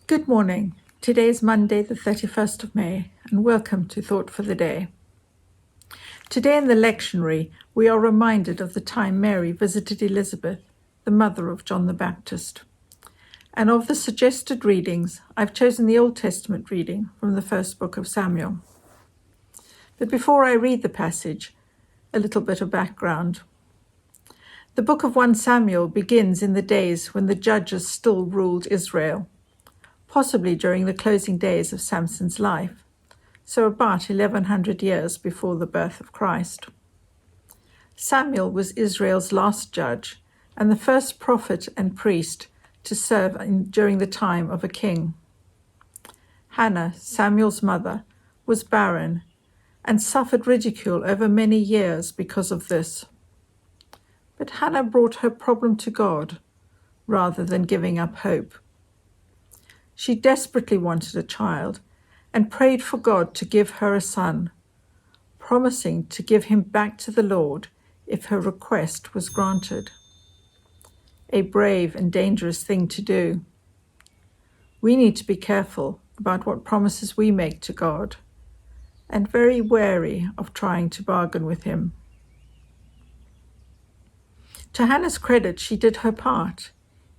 Good morning. Today is Monday, the 31st of May, and welcome to Thought for the Day. Today in the lectionary, we are reminded of the time Mary visited Elizabeth, the mother of John the Baptist. And of the suggested readings, I've chosen the Old Testament reading from the first book of Samuel. But before I read the passage, a little bit of background. The book of 1 Samuel begins in the days when the judges still ruled Israel, possibly during the closing days of Samson's life, so about 1100 years before the birth of Christ. Samuel was Israel's last judge and the first prophet and priest to serve during the time of a king. Hannah, Samuel's mother, was barren and suffered ridicule over many years because of this. But Hannah brought her problem to God rather than giving up hope. She desperately wanted a child and prayed for God to give her a son, promising to give him back to the Lord if her request was granted. A brave and dangerous thing to do. We need to be careful about what promises we make to God and very wary of trying to bargain with him. To Hannah's credit, she did her part,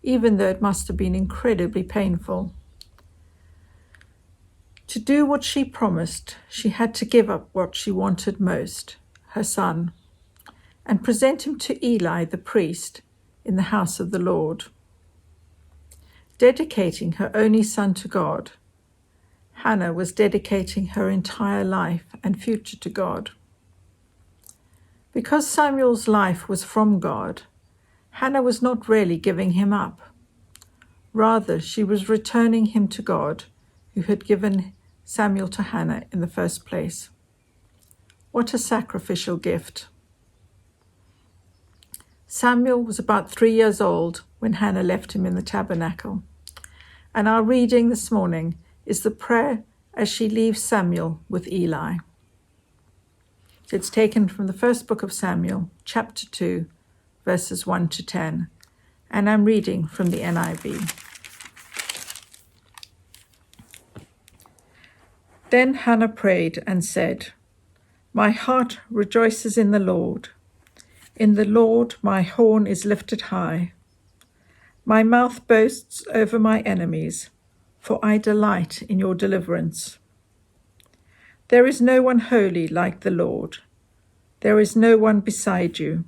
even though it must have been incredibly painful. To do what she promised, she had to give up what she wanted most, her son, and present him to Eli the priest in the house of the Lord. Dedicating her only son to God, Hannah was dedicating her entire life and future to God. Because Samuel's life was from God, Hannah was not really giving him up. Rather, she was returning him to God, who had given Samuel to Hannah in the first place. What a sacrificial gift. Samuel was about 3 years old when Hannah left him in the tabernacle. And our reading this morning is the prayer as she leaves Samuel with Eli. It's taken from the first book of Samuel, chapter 2, verses 1 to 10, and I'm reading from the NIV. Then Hannah prayed and said, "My heart rejoices in the Lord. In the Lord my horn is lifted high. My mouth boasts over my enemies, for I delight in your deliverance. There is no one holy like the Lord. There is no one beside you.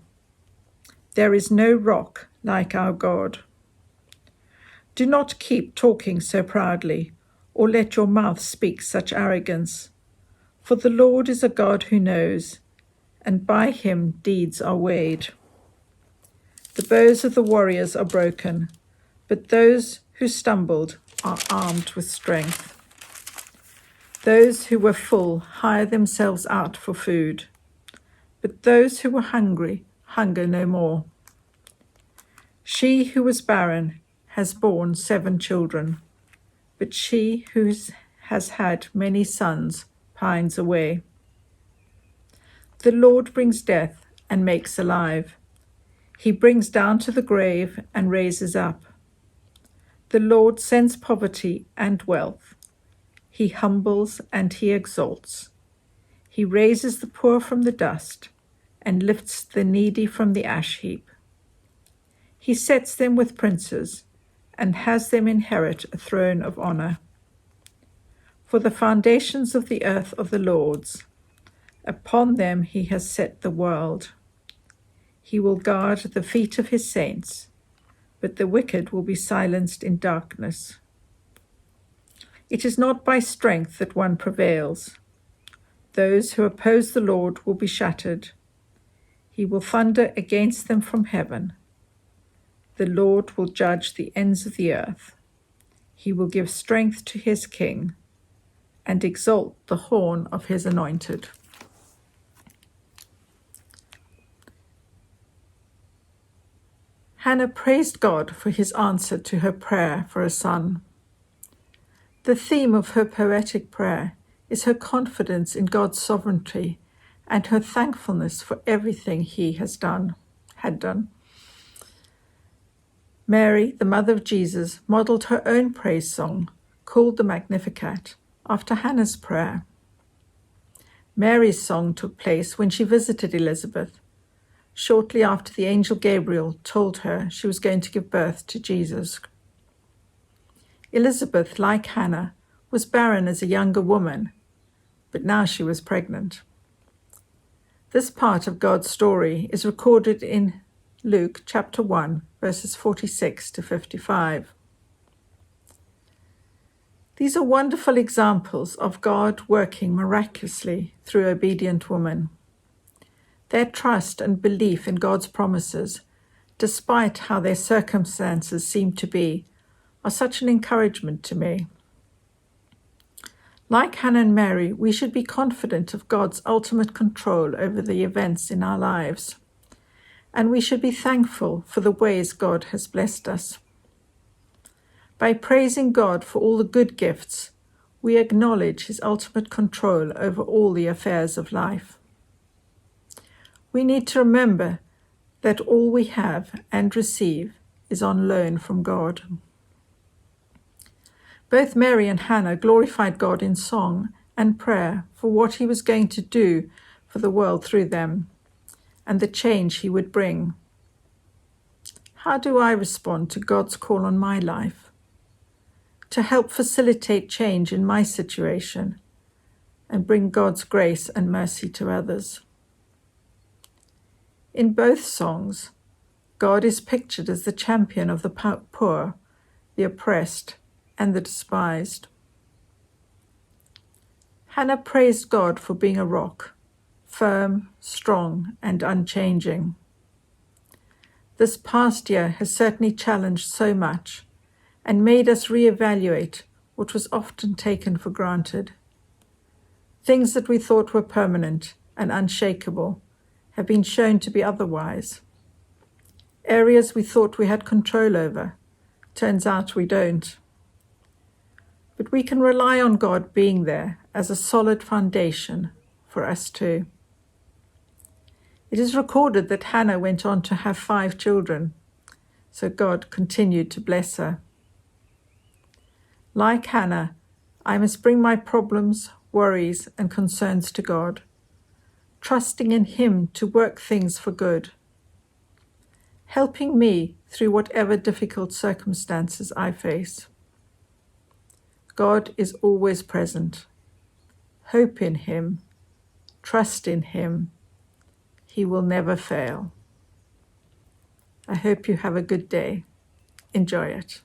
There is no rock like our God. Do not keep talking so proudly, or let your mouth speak such arrogance. For the Lord is a God who knows, and by him deeds are weighed. The bows of the warriors are broken, but those who stumbled are armed with strength. Those who were full hire themselves out for food, but those who were hungry hunger no more. She who was barren has borne 7 children, but she who has had many sons pines away. The Lord brings death and makes alive. He brings down to the grave and raises up. The Lord sends poverty and wealth. He humbles and he exalts. He raises the poor from the dust and lifts the needy from the ash heap. He sets them with princes and has them inherit a throne of honor. For the foundations of the earth are the Lord's. Upon them he has set the world. He will guard the feet of his saints, but the wicked will be silenced in darkness. It is not by strength that one prevails. Those who oppose the Lord will be shattered. He will thunder against them from heaven. The Lord will judge the ends of the earth. He will give strength to his king and exalt the horn of his anointed." Hannah praised God for his answer to her prayer for a son. The theme of her poetic prayer is her confidence in God's sovereignty and her thankfulness for everything he had done. Mary, the mother of Jesus, modeled her own praise song called the Magnificat after Hannah's prayer. Mary's song took place when she visited Elizabeth, shortly after the angel Gabriel told her she was going to give birth to Jesus. Elizabeth, like Hannah, was barren as a younger woman, but now she was pregnant. This part of God's story is recorded in Luke chapter 1, verses 46 to 55. These are wonderful examples of God working miraculously through obedient women. Their trust and belief in God's promises, despite how their circumstances seem to be, are such an encouragement to me. Like Hannah and Mary, we should be confident of God's ultimate control over the events in our lives, and we should be thankful for the ways God has blessed us. By praising God for all the good gifts, we acknowledge His ultimate control over all the affairs of life. We need to remember that all we have and receive is on loan from God. Both Mary and Hannah glorified God in song and prayer for what He was going to do for the world through them and the change He would bring. How do I respond to God's call on my life? To help facilitate change in my situation and bring God's grace and mercy to others. In both songs, God is pictured as the champion of the poor, the oppressed, and the despised. Hannah praised God for being a rock, firm, strong, and unchanging. This past year has certainly challenged so much and made us reevaluate what was often taken for granted. Things that we thought were permanent and unshakable have been shown to be otherwise. Areas we thought we had control over, turns out we don't. But we can rely on God being there as a solid foundation for us too. It is recorded that Hannah went on to have 5 children, so God continued to bless her. Like Hannah, I must bring my problems, worries, and concerns to God, trusting in Him to work things for good, helping me through whatever difficult circumstances I face. God is always present. Hope in Him, trust in Him. He will never fail. I hope you have a good day. Enjoy it.